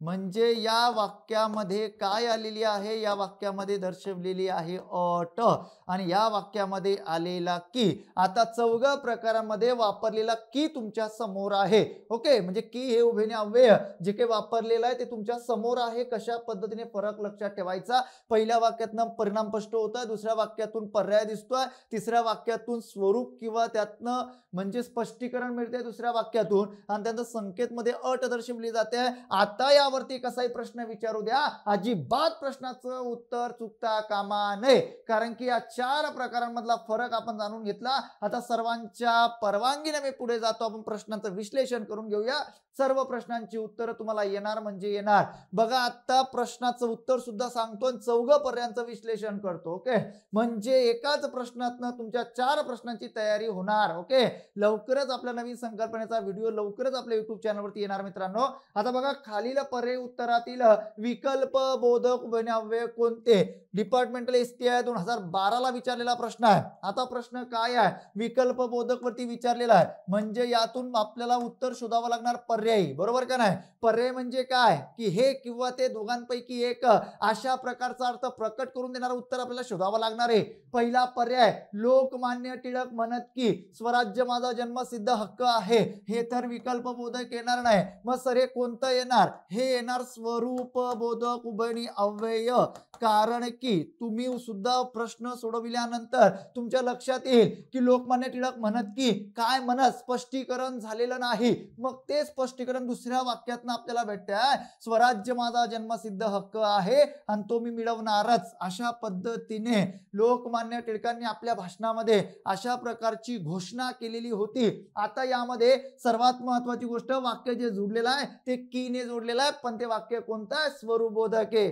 म्हणजे या वाक्यामध्ये काय आलेली आहे या वाक्यामध्ये दर्शवलेली आहे अट आणि या वाक्यामध्ये आलेला की. आता चौघ प्रकारामध्ये वापरलेला की तुमच्या समोर आहे. ओके म्हणजे की हे उभयन्याव्यय जे काही वापरलेलं आहे ते तुमच्या समोर आहे. कशा पद्धतीने फरक लक्षात ठेवायचा. पहिल्या वाक्यातनं परिणाम स्पष्ट होतोय दुसऱ्या वाक्यातून पर्याय दिसतोय तिसऱ्या वाक्यातून स्वरूप किंवा त्यातनं म्हणजे स्पष्टीकरण मिळते दुसऱ्या वाक्यातून आणि त्यानंतर संकेत मध्ये अट दर्शवली जाते. आता यावरती कसाही प्रश्न विचारू द्या अजिबात प्रश्नाचं उत्तर चुकता कामा नये कारण की या 4 प्रकारांमधला फरक आपण जाणून घेतला. आता सर्वांच्या परवानगीने मी पुढे जातो. आपण प्रश्नांचं विश्लेषण करून घेऊया. सर्व प्रश्नांची उत्तरं तुम्हाला येणार म्हणजे येणार. बघा आता प्रश्नाचं उत्तर सुद्धा सांगतो आणि चौघ पर्यायांचं विश्लेषण करतो. ओके म्हणजे एकाच प्रश्नातनं तुमच्या 4 प्रश्नांची तयारी होणार. ओके लवकरच आपल्या नवीन संकल्पनेचा व्हिडिओ लवकरच आपल्या YouTube चॅनलवरती येणार मित्रांनो. आता बघा खालील पर्यायी उत्तरातील विकल्प बोधक उभयनिष्ठ अव्यय कोणते? डिपार्टमेंटल STI 2012ला विचारलेला प्रश्न आहे. आता प्रश्न काय आहे? विकल्प बोधक वरती विचारलेला आहे, म्हणजे यातून आपल्याला उत्तर शोधावं लागणार पर्यायी, बरोबर का नाही? पर्याय म्हणजे काय की हे किंवा ते दोघांपैकी एक अशा प्रकारचा अर्थ प्रकट करून देणारं उत्तर आपल्याला शोधावं लागणार आहे. पहिला पर्याय लोकमान्य टिळक म्हणत की स्वराज्य माझा जन्मसिद्ध हक्क आहे, हे तर विकल्प बोधक येणार नाही. मग सर हे कोणतं येणार? हे येणार स्वरूप बोधक उभयनिष्ठ अव्यय. कारण की तुम्ही सुद्धा प्रश्न सोडविल्यानंतर तुमच्या लक्षात येईल की लोकमान्य टिळक म्हणत की काय म्हणत स्पष्टीकरण झालेलं नाही. मग ते स्पष्टीकरण दुसऱ्या वाक्यातनं आपल्याला भेटतंय, स्वराज्य माझा जन्मसिद्ध हक्क आहे आणि तो मी मिळवणारच. अशा पद्धतीने लोकमान्य टिळकांनी आपल्या भाषणामध्ये अशा प्रकारची घोषणा केलेली होती. आता यामध्ये सर्वात महत्वाची गोष्ट, वाक्य जे जोडलेलं आहे ते की ने जोडलेलं आहे, पण ते वाक्य कोणतं आहे? स्वरूपबोधक आहे.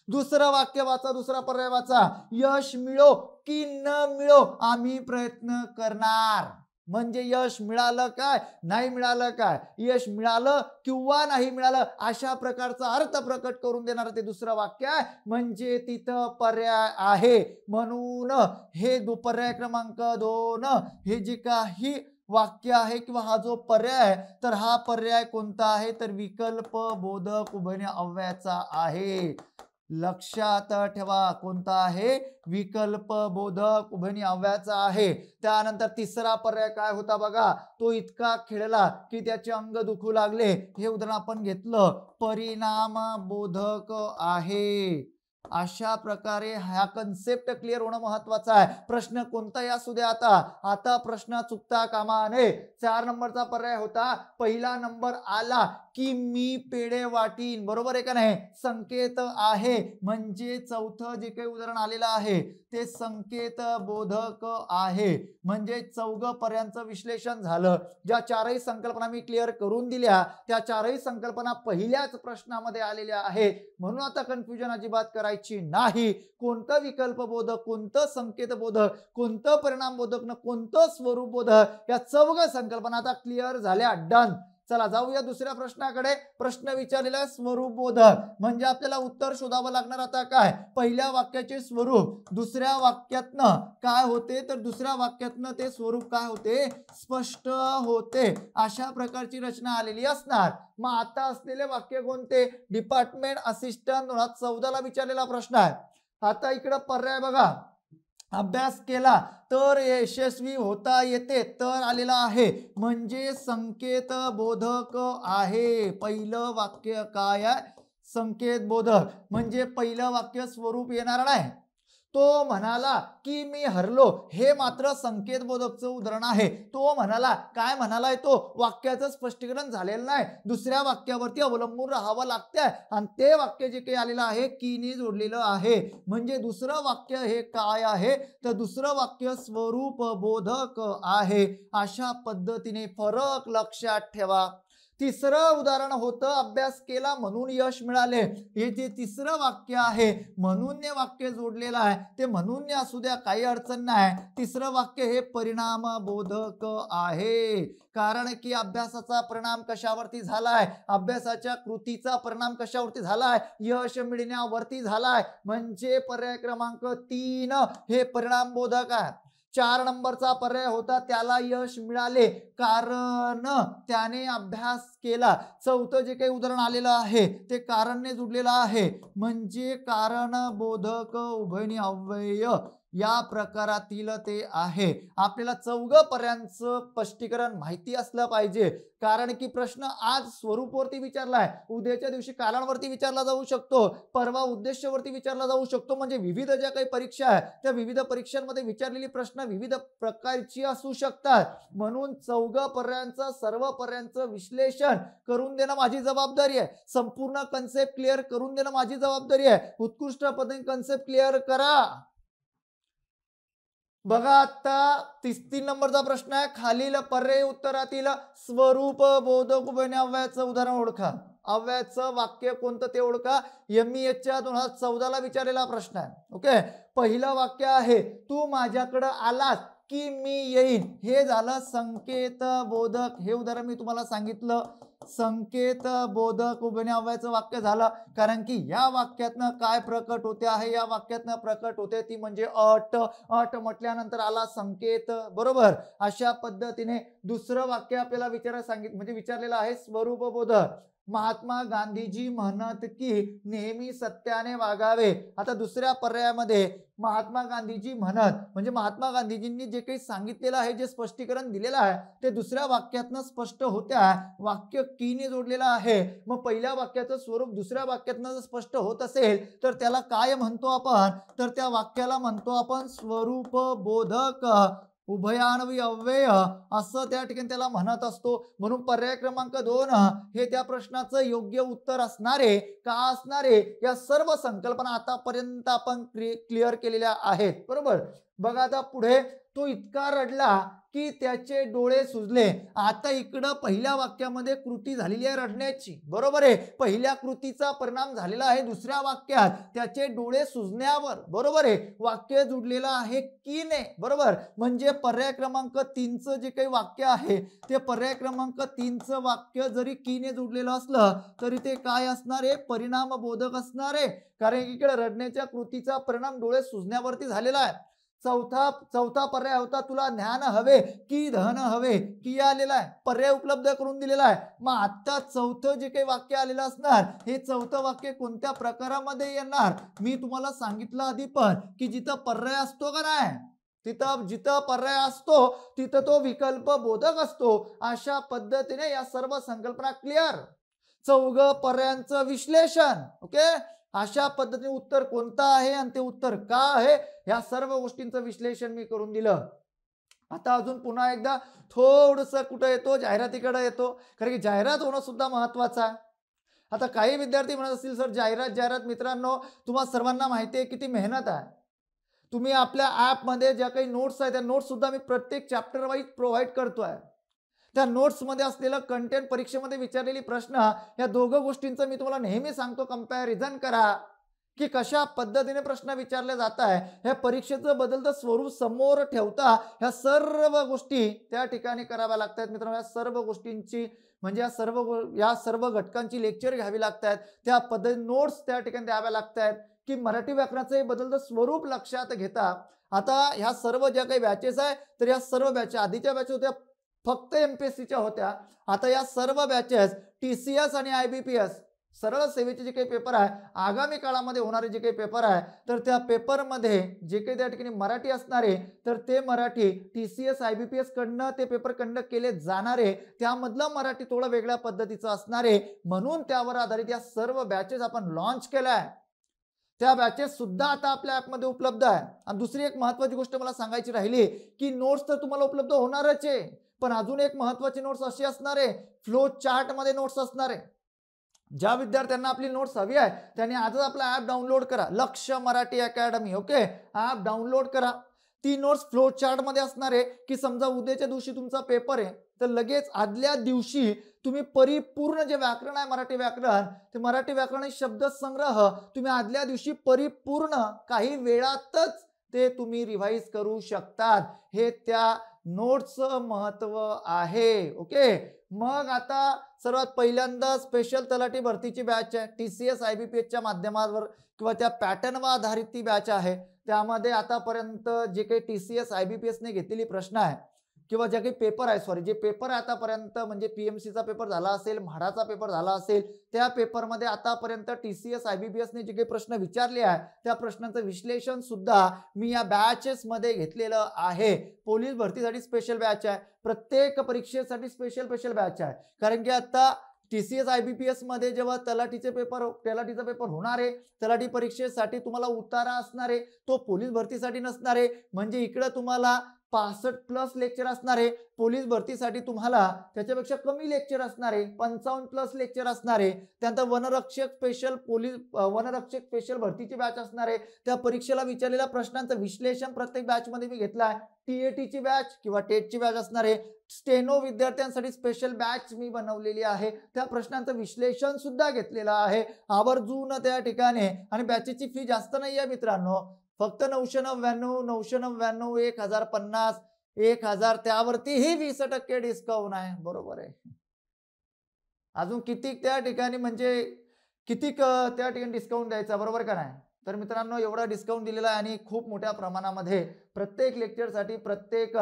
दुसरं वाक्य वाचा, दुसरा पर्याय वाचा, यश मिळो की न मिळो आम्ही प्रयत्न करणार. म्हणजे यश मिळालं काय नाही मिळालं काय, यश मिळालं किंवा नाही मिळालं अशा प्रकारचा अर्थ प्रकट करून देणार ते दुसरं वाक्य आहे, म्हणजे तिथं पर्याय आहे. म्हणून हे पर्याय क्रमांक 2 हे जे काही वाक्य आहे किंवा हा जो पर्याय आहे, तर हा पर्याय कोणता आहे? तर विकल्प बोधक उभयनिष्ठ अव्ययाचा आहे. लक्षात ठेवा, कोणता आहे? विकल्प बोधक उभयनिष्ठ अव्ययाचा आहे. त्यानंतर तिसरा पर्याय काय होता बघा, तो इतका खेळला की त्याचे अंग दुखू लागले. हे उदाहरण आपण घेतलं, परिणाम बोधक आहे. अशा प्रकारे हा कन्सेप्ट क्लिअर होणं महत्वाचं आहे. प्रश्न कोणताही असू द्या, आता प्रश्न चुकता कामा नये. 4 नंबरचा पर्याय होता, पहिला नंबर आला की मी पेढे वाटीन, बरोबर आहे का नाही? संकेत आहे, म्हणजे चौथं जे काही उदाहरण आलेलं आहे ते संकेत बोधक आहे. म्हणजे चौघ पर्यायांचं विश्लेषण झालं. ज्या चारही संकल्पना मी क्लिअर करून दिल्या त्या चारही संकल्पना पहिल्याच प्रश्नामध्ये आलेल्या आहेत. म्हणून आता कन्फ्युजन अजिबात करायची नाही. कोणतं विकल्प बोधक, कोणतं संकेत बोधक, कोणतं परिणाम बोधक न कोणतं स्वरूप बोधक, या चौघ संकल्पना आता क्लिअर झाल्या. डन. चला जाऊया दुसऱ्या प्रश्नाकडे. प्रश्न विचारलेला आहे स्वरूप बोधक, म्हणजे आपल्याला उत्तर शोधावं लागणार. आता काय? पहिल्या वाक्याचे स्वरूप दुसऱ्या वाक्यातनं काय होते, तर दुसऱ्या वाक्यातनं ते स्वरूप काय होते? स्पष्ट होते. अशा प्रकारची रचना आलेली असणार. मग आता असलेले वाक्य कोणते? डिपार्टमेंट असिस्टंट 2014ला विचारलेला प्रश्न आहे. आता इकडं पर्याय बघा, अभ्यास केला तर यशस्वी होता येते, तर आलेला आहे, म्हणजे संकेत बोधक आहे. पहिलं वाक्य काय आहे? संकेत बोधक. म्हणजे पहिलं वाक्य स्वरूप येणार नाही. तो म्हणाला की मी हरलो, हे मात्र संकेत बोधकचं उदाहरण आहे. तो म्हणाला, काय म्हणालाय तो? वाक्याचं स्पष्टीकरण झालेलं नाही, दुसऱ्या वाक्यावरती अवलंबून राहावं लागतंय आणि ते वाक्य जे काही आलेलं आहे कीने जोडलेलं आहे. म्हणजे दुसरं वाक्य हे काय आहे? तर दुसरं वाक्य स्वरूप बोधक आहे. अशा पद्धतीने फरक लक्षात ठेवा. तिसरं उदाहरण होतं, अभ्यास केला म्हणून यश मिळाले. हे जे तिसरं वाक्य आहे म्हणून वाक्य जोडलेलं आहे, ते म्हणून असू द्या, काही अडचण नाही. तिसरं वाक्य हे परिणाम बोधक आहे. कारण की अभ्यासाचा परिणाम कशावरती झालाय? अभ्यासाच्या कृतीचा परिणाम कशावरती झालाय? यश मिळण्यावरती झालाय. म्हणजे पर्याय क्रमांक 3 हे परिणाम बोधक आहे. 4 नंबरचा पर्याय होता, त्याला यश मिळाले कारण त्याने अभ्यास केला. चौथं जे काही उदाहरण आलेलं आहे ते कारणने जुडलेलं आहे, म्हणजे कारण बोधक उभयनिष्ठ अव्यय या प्रकारातील ते आहे. आपल्याला चौघ पर्यायांचं स्पष्टीकरण माहिती असलं पाहिजे. कारण की प्रश्न आज स्वरूपवरती विचारलाय, उद्याच्या दिवशी कालांवरती विचारला जाऊ शकतो, परवा उद्देशावरती विचारला जाऊ शकतो. म्हणजे विविध ज्या काही परीक्षा आहे त्या विविध परीक्षांमध्ये विचारलेली प्रश्न विविध प्रकारची असू शकतात. म्हणून चौघ पर्यायांचं, सर्व पर्यायांचं विश्लेषण करून देणं माझी जबाबदारी आहे. संपूर्ण कन्सेप्ट क्लिअर करून देणं माझी जबाबदारी आहे. उत्कृष्ट पद्धतीने कन्सेप्ट क्लिअर करा. बघा आता 3 नंबरचा प्रश्न आहे, खालील पर्यायी उत्तरातील स्वरूप बोधक उभयनिष्ठ अव्ययाचं उदाहरण ओळखा. अव्ययाचं वाक्य कोणतं ते ओळखा. MEHच्या 2014ला विचारलेला प्रश्न आहे. ओके, पहिलं वाक्य आहे, तू माझ्याकडे आलास की मी येईन. हे झालं संकेत बोधक. हे उदाहरण मी तुम्हाला सांगितलं. संकेत बोधक उभयनिय अव्ययाचं वाक्य झालं, कारण की या वाक्यातनं काय प्रकट होते आहे, या वाक्यातनं प्रकट होते ती म्हणजे अट. अट म्हटल्यानंतर आला संकेत, बरोबर. अशा पद्धतीने दुसरं वाक्य आपल्याला विचारलेलं आहे स्वरूपबोधक. महात्मा गांधीजी म्हणत की नेहमी सत्याने वागावे. आता दुसऱ्या पर्यायामध्ये महात्मा गांधीजी म्हणत म्हणजे महात्मा गांधीजींनी जे काही सांगितलेलं आहे, जे स्पष्टीकरण दिलेलं आहे ते दुसऱ्या वाक्यातनं स्पष्ट होत्या. वाक्य की ने जोडलेलं आहे. मग पहिल्या वाक्याचं स्वरूप दुसऱ्या वाक्यातनं जर स्पष्ट होत असेल तर त्याला काय म्हणतो आपण, तर त्या वाक्याला म्हणतो आपण स्वरूप बोधक उभयान्वी अव्यय असं त्या ठिकाणी त्याला म्हणत असतो. म्हणून पर्याय क्रमांक 2 हे त्या प्रश्नाचं योग्य उत्तर असणारे. का असणारे, या सर्व संकल्पना आतापर्यंत आपण क्लिअर केलेल्या आहेत, बरोबर. बघा आता पुढे, तो इतका रडला की त्याचे डोळे सुजले. आता इकडं पहिल्या वाक्यामध्ये कृती झालेली आहे रडण्याची, बरोबर आहे. पहिल्या कृतीचा परिणाम झालेला आहे दुसऱ्या वाक्यात त्याचे डोळे सुजण्यावर, बरोबर आहे. वाक्य जुडलेलं आहे की ने, बरोबर. म्हणजे पर्याय क्रमांक 3चं जे काही वाक्य आहे ते पर्याय क्रमांक 3चं वाक्य जरी की ने जुडलेलं असलं तरी ते काय असणार आहे, परिणाम बोधक असणार आहे. कारण इकडे रडण्याच्या कृतीचा परिणाम डोळे सुजण्यावरती झालेला आहे. चौथा पर्याय होता तुला ज्ञान हवे की धन हवे, की आलेला आहे, पर्याय उपलब्ध करून दिलेला आहे. मग आता चौथं जे काही वाक्य आलेलं असणार, हे चौथं वाक्य कोणत्या प्रकारामध्ये येणार, मी तुम्हाला सांगितलं आधी पण की जिथं पर्याय असतो का नाही, जिथं पर्याय असतो तिथं तो विकल्प बोधक असतो. अशा पद्धतीने या सर्व संकल्पना क्लिअर. 4 पर्यायांचं विश्लेषण, ओके. अशा पद्धतीने उत्तर कोणतं आहे आणि ते उत्तर का आहे, या सर्व गोष्टींचं विश्लेषण मी करून दिलं. आता अजून पुन्हा एकदा थोडस कुठं येतो, जाहिरातीकडे येतो, कारण की जाहिरात होणं सुद्धा महत्वाचं आहे. आता काही विद्यार्थी म्हणत असतील सर जाहिरात मित्रांनो तुम्हा सर्वांना माहिती आहे किती मेहनत आहे. तुम्ही आपल्या ॲपमध्ये ज्या काही नोट्स आहेत त्या नोट्स सुद्धा मी प्रत्येक चॅप्टर वाईज प्रोव्हाइड करतोय. त्या नोट्समध्ये असलेलं कंटेंट, परीक्षेमध्ये विचारलेली प्रश्न, या दोघं गोष्टींचं मी तुम्हाला नेहमी सांगतो कंपॅरिझन करा की कशा पद्धतीने प्रश्न विचारले जात आहे. ह्या परीक्षेचं बदलतं स्वरूप समोर ठेवता ह्या सर्व गोष्टी त्या ठिकाणी कराव्या लागतात मित्रांनो. या सर्व गोष्टींची म्हणजे या सर्व घटकांची लेक्चर घ्यावी लागतात, त्या पद्धतीने नोट्स त्या ठिकाणी द्याव्या लागतात की मराठी व्याकरणाचं हे बदलतं स्वरूप लक्षात घेता. आता ह्या सर्व ज्या काही बॅचेस आहे तर या सर्व बॅचेस आधीच्या बॅचेस होत्या फक्त MPSCच्या होत्या. आता या सर्व बॅचेस TCS आणि IBPS सरळ सेवेचे जे काही पेपर आहे, आगामी काळामध्ये होणारे जे काही पेपर आहे, तर त्या पेपरमध्ये जे काही त्या ठिकाणी मराठी असणारे तर ते मराठी TCS IBPS कडनं ते पेपर कंडक्ट केले जाणारे, त्यामधलं मराठी थोडं वेगळ्या पद्धतीचं असणारे. म्हणून त्यावर आधारित या सर्व बॅचेस आपण लॉन्च केल्या आहे. त्या बॅचेस सुद्धा आता आपल्या ॲपमध्ये उपलब्ध आहे. आणि दुसरी एक महत्त्वाची गोष्ट मला सांगायची राहिली की नोट्स तर तुम्हाला उपलब्ध होणारच आहे, पण अजून एक महत्त्वाची नोट्स अशी असणार आहे, फ्लो चार्ट मध्ये नोट्स असणार आहे. ज्या विद्यार्थ्यांना आपली नोट्स हवी आहे त्यांनी आजच आपला ॲप डाउनलोड करा, लक्ष Marathi academy, okay. App download करा. ती नोट्स फ्लो चार्ट मध्ये असणार आहे की समजा उद्याच्या दिवशी तुमचा पेपर आहे तर लगेच आदल्या दिवशी तुम्ही परिपूर्ण जे व्याकरण आहे मराठी व्याकरण, ते मराठी व्याकरण शब्द संग्रह तुम्ही आदल्या दिवशी परिपूर्ण काही वेळातच ते तुम्ही रिवाइज करू शकतात. हे त्या नोट्सचं महत्व आहे, ओके. मग आता सर्वात पहिल्यांदा स्पेशल तलाठी भरतीची बॅच आहे TCS IBPSच्या माध्यमावर किंवा त्या पॅटर्नवर आधारित ती बॅच आहे. त्यामध्ये आतापर्यंत जे काही TCS IBPSने घेतलेली प्रश्न आहे किंवा जे काही पेपर आहे जे पेपर आतापर्यंत म्हणजे PMCचा पेपर झाला असेल, म्हाडाचा पेपर झाला असेल, त्या पेपरमध्ये आतापर्यंत TCS IBPSने जे काही प्रश्न विचारले आहे त्या प्रश्नांचं विश्लेषण सुद्धा मी या बॅचेस मध्ये घेतलेलं आहे. पोलीस भरतीसाठी स्पेशल बॅच आहे, प्रत्येक परीक्षेसाठी स्पेशल बॅच आहे. कारण की आता TCS IBPS मध्ये जेव्हा तलाठीचा पेपर होणार आहे, तलाठी परीक्षेसाठी तुम्हाला उतारा असणार आहे, तो पोलीस भरतीसाठी नसणार आहे. म्हणजे इकडे तुम्हाला 65+ लेक्चर असणार आहे, पोलीस भरतीसाठी तुम्हाला त्याच्यापेक्षा कमी लेक्चर असणार आहे, 55+ लेक्चर असणार आहे. त्यानंतर वनरक्षक स्पेशल भरतीची बॅच असणार आहे. त्या परीक्षेला विचारलेल्या प्रश्नांचं विश्लेषण प्रत्येक बॅच मध्ये मी घेतलं आहे. TATची बॅच किंवा टेटची बॅच असणार आहे. स्टेनो विद्यार्थ्यांसाठी स्पेशल बॅच मी बनवलेली आहे, त्या प्रश्नांचं विश्लेषण सुद्धा घेतलेलं आहे आवर्जून त्या ठिकाणी. आणि बॅचेची फी जास्त नाही आहे मित्रांनो, फक्त 999, 1050, 1000, त्यावरतीही 20% डिस्काउंट आहे, बरोबर आहे. अजून किती त्या ठिकाणी म्हणजे किती त्या ठिकाणी डिस्काउंट द्यायचा, बरोबर का नाही? तर मित्रांनो एवढा डिस्काउंट दिलेला आहे आणि खूप मोठ्या प्रमाणामध्ये प्रत्येक लेक्चरसाठी प्रत्येक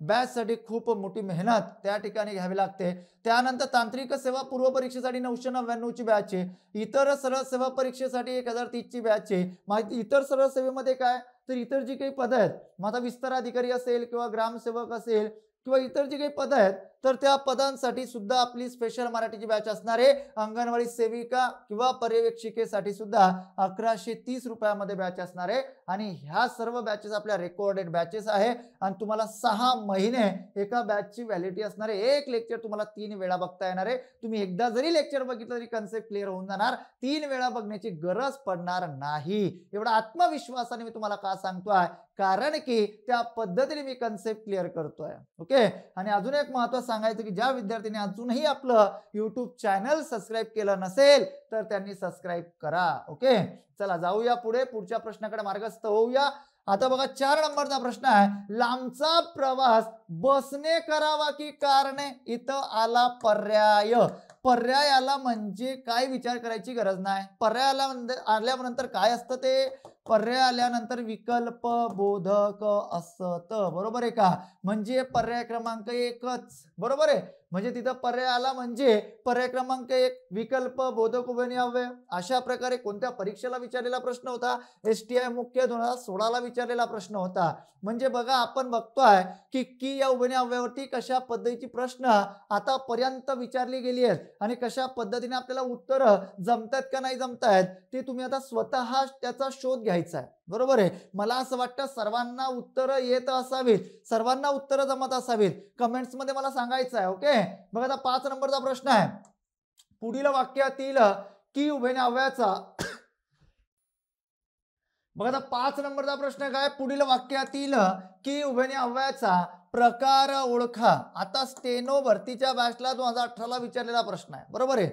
बॅचसाठी खूप मोठी मेहनत त्या ठिकाणी घ्यावी लागते. त्यानंतर तांत्रिक सेवा पूर्व परीक्षेसाठी 999 ची बॅच आहे. इतर सरळ सेवा परीक्षेसाठी 1030 ची बॅच आहे. माहिती इतर सरळ सेवेमध्ये काय, तर इतर जी काही पदं आहेत, मग आता विस्तार अधिकारी असेल किंवा ग्रामसेवक असेल किंवा इतर जी काही पदं आहेत, तर त्या पदांसाठी सुद्धा आपली स्पेशल मराठीची बॅच असणार आहे. अंगणवाडी सेविका किंवा पर्यवेक्षिकेसाठी सुद्धा 1130 रुपयामध्ये बॅच असणार आहे. आणि ह्या सर्व बॅचेस आपल्या रेकॉर्डेड बॅचेस आहे आणि तुम्हाला 6 महिने एका बॅचची व्हॅलिडिटी असणार आहे. एक लेक्चर तुम्हाला 3 वेळा बघता येणार आहे. तुम्ही एकदा जरी लेक्चर बघितलं तरी कन्सेप्ट क्लिअर होऊन जाणार, 3 वेळा बघण्याची गरज पडणार नाही. एवढा आत्मविश्वासाने मी तुम्हाला का सांगतोय, कारण की त्या पद्धतीने मी कन्सेप्ट क्लिअर करतोय. ओके. आणि अजून एक महत्त्वाचं सांगायचं की ज्या विद्यार्थ्यांनी अजूनही आपलं YouTube चॅनल सबस्क्राईब केलं नसेल तर त्यांनी सबस्क्राईब करा. ओके. चला जाऊया पुढे, पुढच्या प्रश्नाकडे मार्गस्थ होऊया. आता बघा 4 नंबरचा प्रश्न आहे, लांबचा प्रवास बसने करावा की कारने? इथं आला पर्याय. पर्यायाला म्हणजे काय विचार करायची गरज नाही. पर्यायाला आल्यानंतर काय असतं, ते पर्याय आल्यानंतर विकल्प बोधक असतं, बरोबर आहे का? म्हणजे पर्याय क्रमांक 1च, बरोबर आहे. म्हणजे तिथं पर्याय आला म्हणजे पर्याय क्रमांक 1 विकल्प बोधक उभयनिय अव्यय. अशा प्रकारे कोणत्या परीक्षेला विचारलेला प्रश्न होता? STI मुख्य 2016 ला विचारलेला प्रश्न होता. म्हणजे बघा आपण बघतोय की या उभयनिय अव्ययावरती कशा पद्धतीची प्रश्न आतापर्यंत विचारली गेली आहेत आणि कशा पद्धतीने आपल्याला उत्तर जमतात का नाही जमतायत ते तुम्ही आता स्वतः त्याचा शोध घ्यायचा आहे, बरोबर आहे. मला असं वाटतं सर्वांना उत्तर येत असावीत, सर्वांना उत्तर जमत असावीत. कमेंट्स मध्ये मला सांगायचं आहे. ओके. बघा आता 5 नंबरचा प्रश्न आहे, पुढील वाक्यातील की उभयनिय अव्ययाचा बघा आता 5 नंबरचा प्रश्न काय, पुढील वाक्यातील की उभयनिय अव्ययाचा प्रकार ओळखा. आता स्टेनो भरतीच्या बॅचला 2018 ला विचारलेला प्रश्न आहे, बरोबर आहे.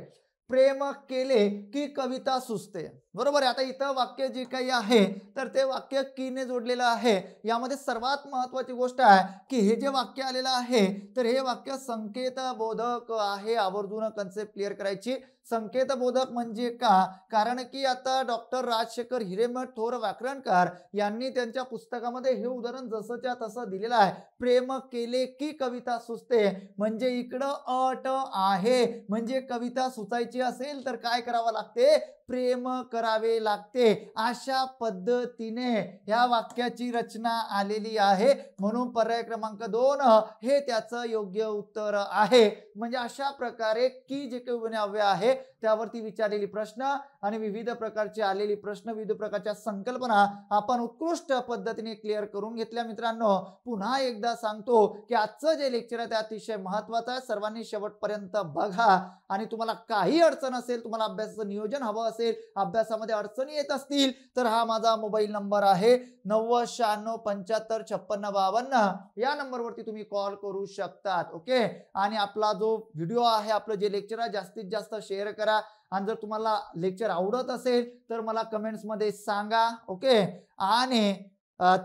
प्रेम केले की कविता सुचते, बरोबर आहे. आता इथं वाक्य जे काही आहे तर ते वाक्य की ने जोडलेलं आहे. यामध्ये सर्वात महत्वाची गोष्ट आहे की हे जे वाक्य आलेलं आहे तर हे वाक्य संकेत बोधक आहे. आवर्जून कन्सेप्ट क्लिअर करायची. संकेत बोधक म्हणजे का, कारण की आता डॉक्टर राजशेखर हिरेमठ थोर व्याकरणकार यांनी त्यांच्या पुस्तकामध्ये हे उदाहरण जसंच्या तसं दिलेलं आहे. प्रेम केले की कविता सुचते, म्हणजे इकडं अट आहे. म्हणजे कविता सुचायची असेल तर काय करावं लागते, प्रेम करावे लागते. अशा पद्धतीने या वाक्याची रचना आलेली आहे. म्हणून पर्याय क्रमांक 2 हे त्याचं योग्य उत्तर आहे. म्हणजे अशा प्रकारे की जे काही उभयनिय अव्यय आहे त्यावरती विचारलेली प्रश्न आणि विविध प्रकारचे आलेली प्रश्न, विविध प्रकारच्या संकल्पना आपण उत्कृष्ट पद्धतीने क्लिअर करून घेतल्या. मित्रांनो पुन्हा एकदा सांगतो की आजचं जे लेक्चर आहे ते अतिशय महत्त्वाचं आहे. सर्वांनी शेवटपर्यंत बघा आणि तुम्हाला काही अडचण असेल, तुम्हाला अभ्यासाचं नियोजन हवं असेल, अभ्यासामध्ये अडचणी येत असतील तर हा माझा मोबाईल नंबर आहे 9096755652. या नंबरवरती तुम्ही कॉल करू शकतात. ओके. आणि आपला जो व्हिडिओ आहे, आपलं जे लेक्चर आहे जास्तीत जास्त शेअर करा आणि जर तुम्हाला लेक्चर आवडत असेल तर मला कमेंट्स मध्ये सांगा. ओके. आणि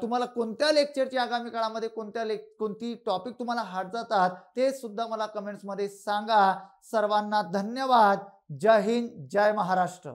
तुम्हाला कोणत्या लेक्चरची आगामी काळामध्ये कोणती टॉपिक तुम्हाला हार्ड जातात ते सुद्धा मला कमेंट्स मध्ये सांगा. सर्वांना धन्यवाद. जय हिंद, जय महाराष्ट्र.